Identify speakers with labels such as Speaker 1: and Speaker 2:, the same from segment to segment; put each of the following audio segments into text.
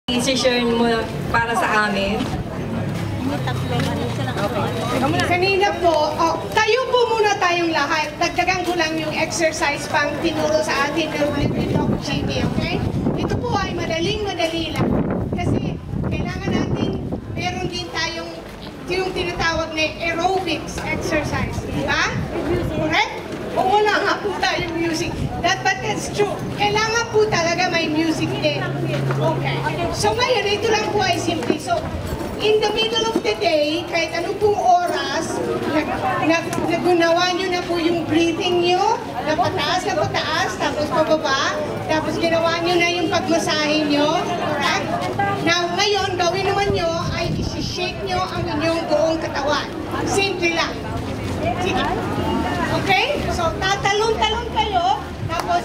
Speaker 1: I-share mo para sa amin.
Speaker 2: Kanina po, tayo po muna tayong lahat. Dagdagan ko lang yung exercise pang tinuro sa atin ng Doc Jimmy, okay? Ito po ay madaling-madali lang. Kasi kailangan natin, meron din tayong yung tinatawag na aerobics exercise, di ba? Correct? O wala nga po tayong music. But that's true. Kailangan po talaga may music din. Okay. So ngayon, ito lang po ay simple. So, in the middle of the day, kahit ano pong oras, nagunawa nyo na po yung breathing nyo, na pataas, tapos pababa, tapos ginawa nyo na yung pagmasahe nyo, correct? Now, ngayon, gawin naman nyo ay isi-shake nyo ang inyong buong katawan. Simple lang. Sige. Okay? So, tatalon-talon kayo, tapos,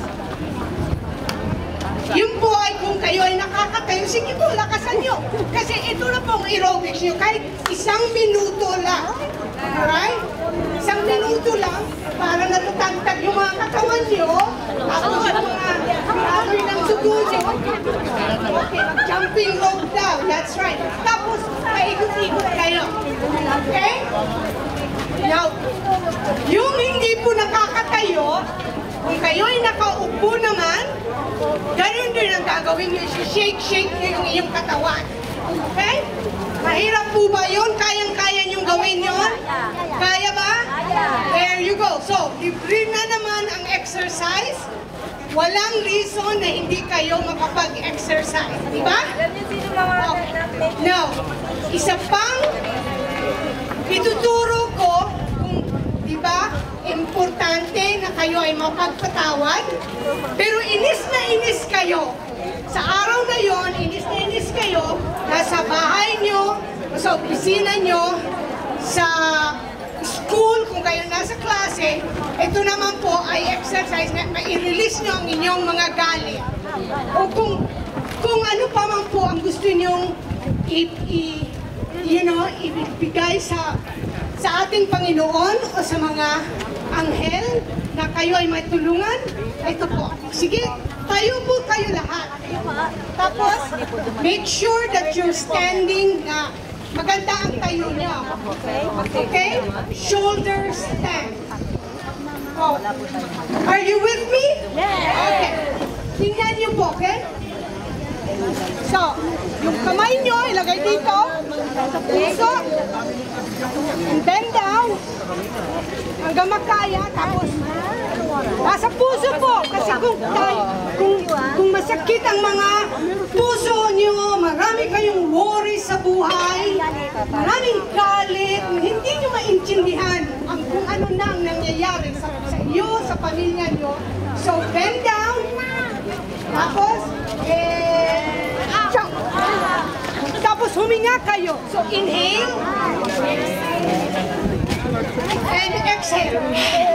Speaker 2: yun po ay kung kayo ay nakakatayo, sige po, lakasan nyo. Kasi ito na pong aerobics nyo, kahit 1 minuto lang. Alright? 1 minuto lang, para natatagtag yung mga katawan nyo, tapos yung mga amoy ng sugo nyo. Okay, jumping rope daw, that's right. Tapos, paikot-ikot kayo. Okay? Now, yung hindi po nakakatayo, kung kayo ay nakaupo naman, ganun din ang gagawin nyo, shake nyo yung iyong katawan. Okay? Mahirap po ba yun? Kayang-kaya nyong gawin yun? Kaya ba? There you go. So, libre na naman ang exercise. Walang reason na hindi kayo makapag-exercise. Diba? Okay. Now, isa pang ituturo ko kung, diba, importante na kayo ay mapagpatawad, pero inis na inis kayo. Sa araw na yon, inis kayo, nasa bahay nyo, sa opisina nyo, sa school, kung kayo nasa klase, ito naman po ay exercise na i-release nyo ang inyong mga galit. O kung ano pa man po ang gusto nyong ibigay sa ating Panginoon o sa mga anghel na kayo ay may tulungan, ito po. Sige, tayo po kayo lahat. Tapos, make sure that you're standing na maganda ang tayo niya. Okay? Shoulders stand. Oh. Are you with me? Okay. Tingnan niyo po, okay? So, yung kamay nyo, ilagay dito, sa puso, and bend down, hanggang makaya, tapos, nasa puso po, kasi kung masakit ang mga puso nyo, marami kayong worry sa buhay, maraming galit, hindi nyo maintindihan kung ano na ang nangyayari sa iyo, sa pamilya nyo. So, bend down, tapos, tapos huminga kayo. So, inhale and exhale.